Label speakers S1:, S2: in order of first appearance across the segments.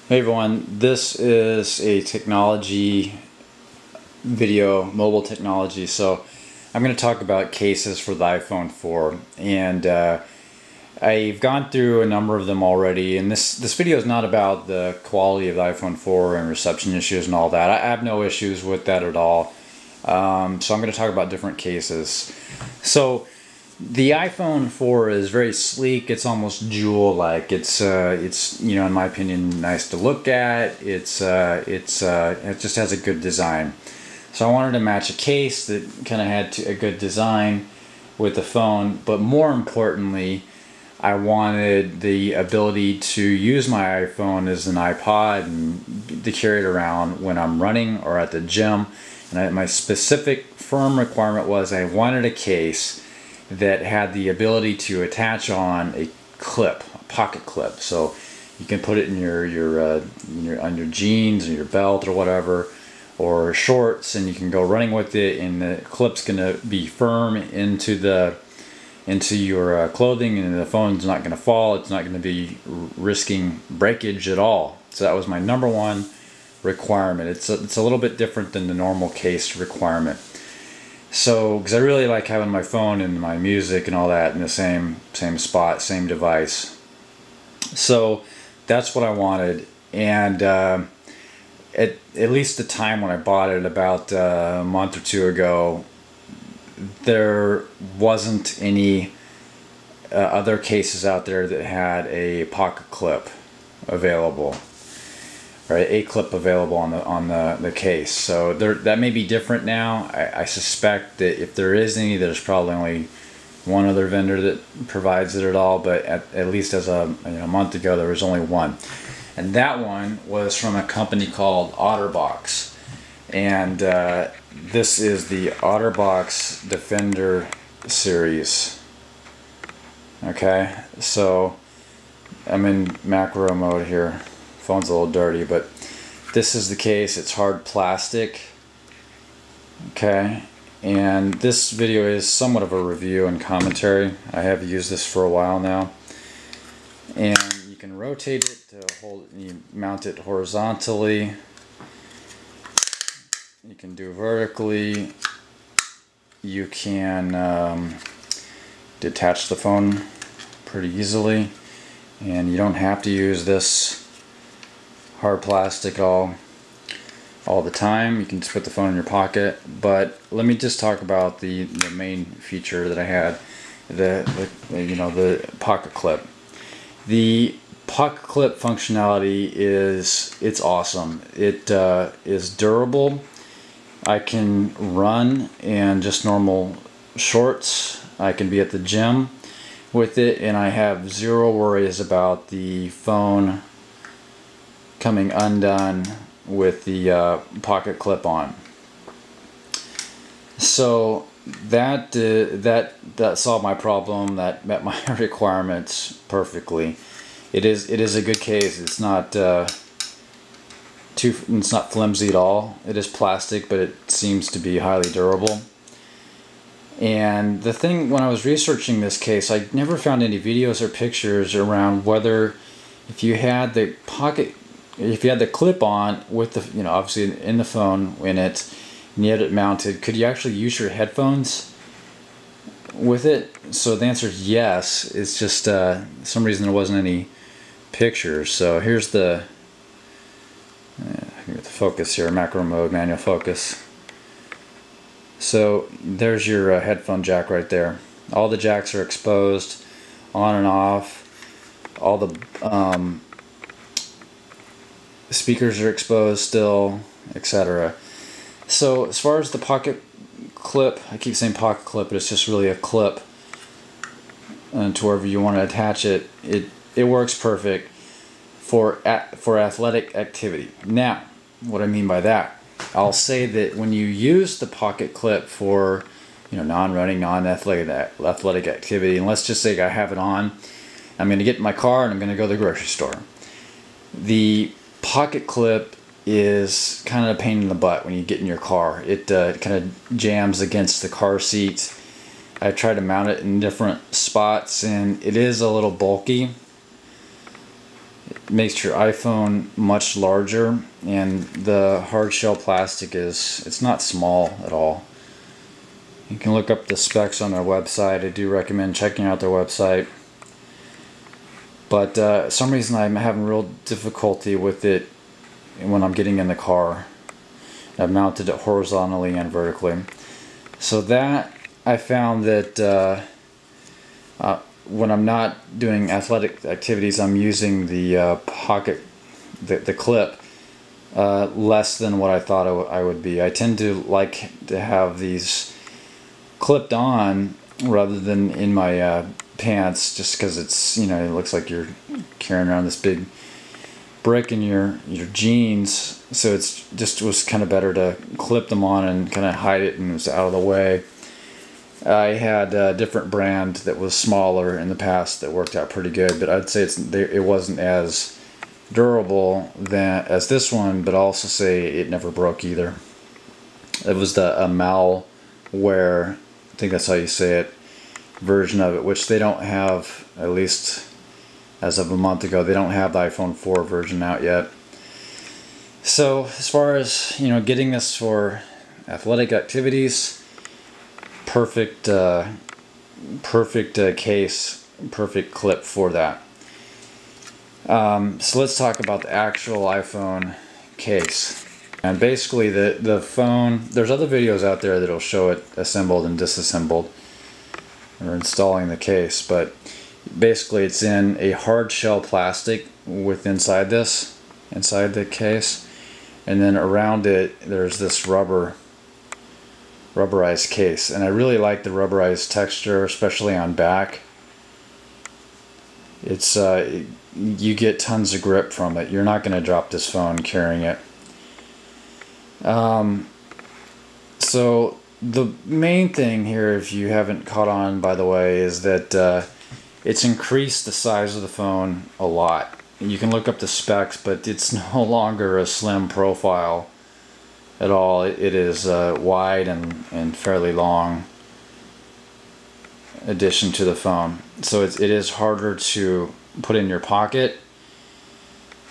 S1: Hey everyone, this is a technology video, mobile technology. So I'm going to talk about cases for the iPhone 4, and I've gone through a number of them already. And this video is not about the quality of the iPhone 4 and reception issues and all that. I have no issues with that at all. So I'm going to talk about different cases. So the iPhone 4 is very sleek. It's almost jewel-like. It's in my opinion, nice to look at. It just has a good design. So I wanted to match a case that kind of had a good design with the phone, but more importantly, I wanted the ability to use my iPhone as an iPod and to carry it around when I'm running or at the gym. And my specific firm requirement was I wanted a case that had the ability to attach on a clip, a pocket clip, so you can put it in on your jeans or your belt or whatever, or shorts, and you can go running with it, and the clip's gonna be firm into your clothing, and the phone's not gonna fall. It's not gonna be risking breakage at all. So that was my number one requirement. It's a little bit different than the normal case requirement. So, because I really like having my phone and my music and all that in the same spot, same device. So that's what I wanted, and at least the time when I bought it, about a month or two ago, there wasn't any other cases out there that had a pocket clip available. Right, a clip available on the case. So that may be different now. I suspect that if there is any, there's probably only one other vendor that provides it at all. But at least as a month ago, there was only one, and that one was from a company called Otterbox, and this is the Otterbox Defender series. Okay, so I'm in macro mode here. Phone's a little dirty, but this is the case. It's hard plastic. Okay, and this video is somewhat of a review and commentary. I have used this for a while now, and you can rotate it to hold it. You mount it horizontally. You can do vertically. You can detach the phone pretty easily, and you don't have to use this hard plastic all the time. You can just put the phone in your pocket. But let me just talk about the main feature that I had, the pocket clip. The pocket clip functionality it's awesome. It is durable. I can run in just normal shorts. I can be at the gym with it, and I have zero worries about the phone coming undone with the pocket clip on. So that solved my problem. That met my requirements perfectly. It is a good case. It's not it's not flimsy at all. It is plastic, but it seems to be highly durable. And the thing, when I was researching this case, I never found any videos or pictures around whether if you had the clip on with the, obviously in the phone in it, and you had it mounted, could you actually use your headphones with it? So the answer is yes. It's just for some reason there wasn't any pictures. So here's the focus here, macro mode, manual focus. So there's your headphone jack right there. All the jacks are exposed, on and off. All the speakers are exposed still, etc. So as far as the pocket clip, I keep saying pocket clip, but it's just really a clip, and to wherever you want to attach it, it works perfect for athletic activity. Now, what I mean by that, I'll say that when you use the pocket clip for non-running, non-athletic activity, and let's just say I have it on, I'm going to get in my car and I'm going to go to the grocery store. The pocket clip is kind of a pain in the butt when you get in your car. It kind of jams against the car seat. I tried to mount it in different spots, and it is a little bulky. makes your iPhone much larger, and the hard shell plastic it's not small at all. You can look up the specs on their website. I do recommend checking out their website. But for some reason I'm having real difficulty with it when I'm getting in the car. I've mounted it horizontally and vertically. So that I found that when I'm not doing athletic activities, I'm using the pocket, the clip, less than what I thought I would be. I tend to like to have these clipped on rather than in my pants, just because it's, you know, it looks like you're carrying around this big brick in your jeans. So it's just was kind of better to clip them on and kind of hide it, and it was out of the way. I had a different brand that was smaller in the past that worked out pretty good, but I'd say it wasn't as durable as this one, but I'll also say it never broke either. It was the malware, I think that's how you say it, version of it, which they don't have, at least as of a month ago. They don't have the iPhone 4 version out yet. So as far as, you know, getting this for athletic activities, perfect case, perfect clip for that. So let's talk about the actual iPhone case. And basically the phone, there's other videos out there that'll show it assembled and disassembled or installing the case, but basically it's in a hard shell plastic inside the case, and then around it there's this rubberized case, and I really like the rubberized texture, especially on back. It's you get tons of grip from it. You're not going to drop this phone carrying it. So the main thing here, if you haven't caught on by the way, is that it's increased the size of the phone a lot. You can look up the specs, but it's no longer a slim profile at all. It is wide and fairly long addition to the phone. So it is harder to put in your pocket.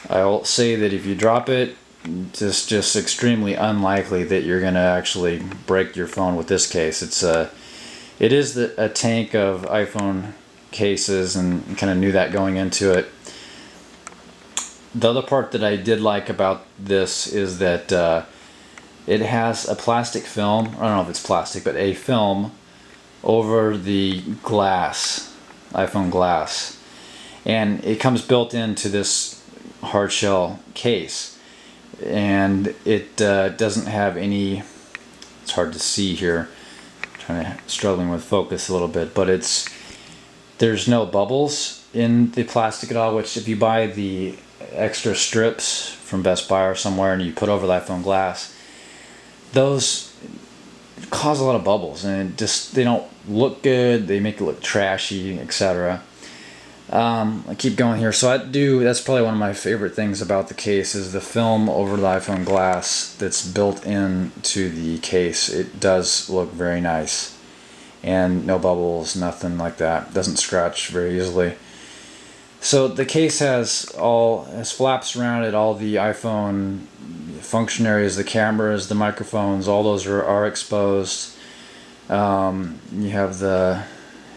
S1: I'll say that if you drop it, it's just extremely unlikely that you're going to actually break your phone with this case. It is a tank of iPhone cases, and kind of knew that going into it. The other part that I did like about this is that it has a plastic film, I don't know if it's plastic, but a film over the glass, iPhone glass. And it comes built into this hard shell case. And it doesn't have any, it's hard to see here, struggling with focus a little bit, but there's no bubbles in the plastic at all, which if you buy the extra strips from Best Buy or somewhere and you put over the iPhone glass, those cause a lot of bubbles, and they don't look good, they make it look trashy, etc. I keep going here. So that's probably one of my favorite things about the case is the film over the iPhone glass that's built into the case. It does look very nice, and no bubbles, nothing like that. Doesn't scratch very easily. So the case has flaps around it, all the iPhone function areas, the cameras, the microphones, all those are exposed. You have the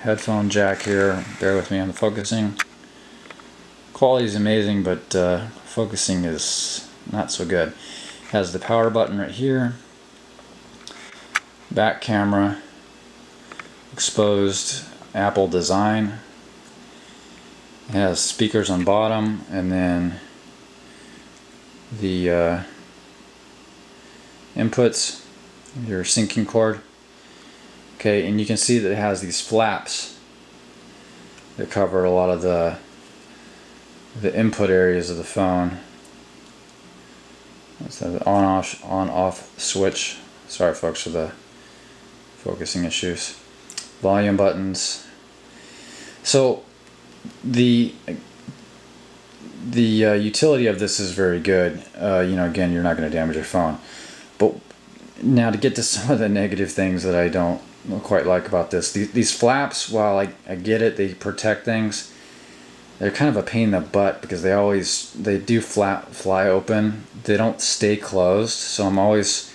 S1: headphone jack here. Bear with me on the focusing. Quality is amazing, but focusing is not so good. Has the power button right here. Back camera. Exposed Apple design. It has speakers on bottom, and then the inputs, your syncing cord. Okay, and you can see that it has these flaps that cover a lot of the input areas of the phone. That's the on-off switch. Sorry folks for the focusing issues. Volume buttons. So the utility of this is very good. You know, again, you're not going to damage your phone. But now to get to some of the negative things that I don't quite like about this. These flaps, while I get it, they protect things. they're kind of a pain in the butt because they do fly open. They don't stay closed, so I'm always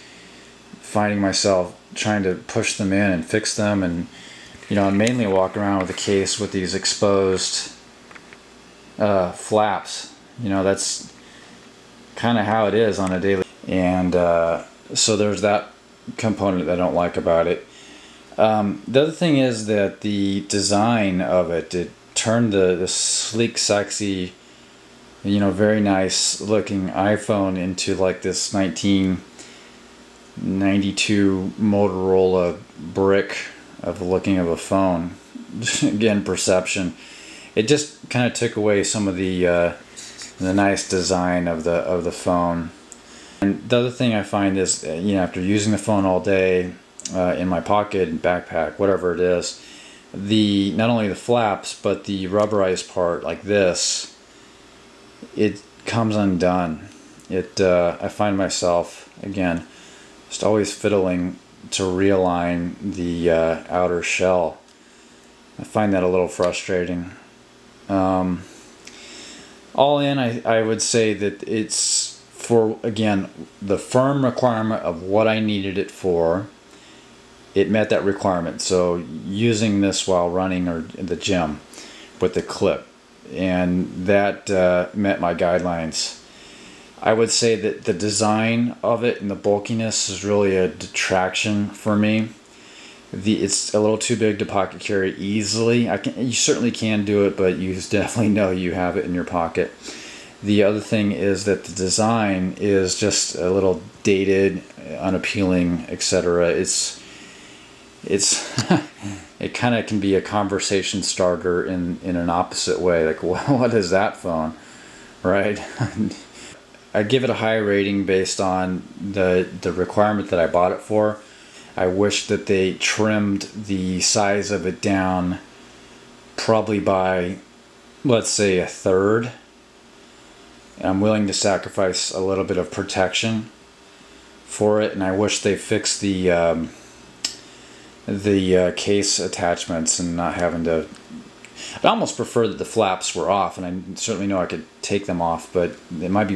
S1: finding myself trying to push them in and fix them. And I mainly walk around with a case with these exposed flaps. That's kind of how it is on a daily. And so there's that component that I don't like about it. The other thing is that the design of it turned the sleek, sexy, very nice looking iPhone into like this 1992 Motorola brick of the looking of a phone. Again, perception. It just kind of took away some of the nice design of the phone. And the other thing I find is, after using the phone all day in my pocket, backpack, whatever it is, not only the flaps but the rubberized part like this, it comes undone. I find myself again just always fiddling to realign the outer shell. I find that a little frustrating. All in, I would say that it's for, again, the firm requirement of what I needed it for. It met that requirement. So using this while running or in the gym with the clip, and that met my guidelines. I would say that the design of it and the bulkiness is really a detraction for me. It's a little too big to pocket carry easily. You certainly can do it, but you definitely know you have it in your pocket. The other thing is that the design is just a little dated, unappealing, etc. It kind of can be a conversation starter in an opposite way. Like, what is that phone, right? I give it a high rating based on the requirement that I bought it for. I wish that they trimmed the size of it down probably by, let's say, a third. I'm willing to sacrifice a little bit of protection for it, and I wish they fixed the case attachments and not having to. I almost prefer that the flaps were off, and I certainly know I could take them off, but it might be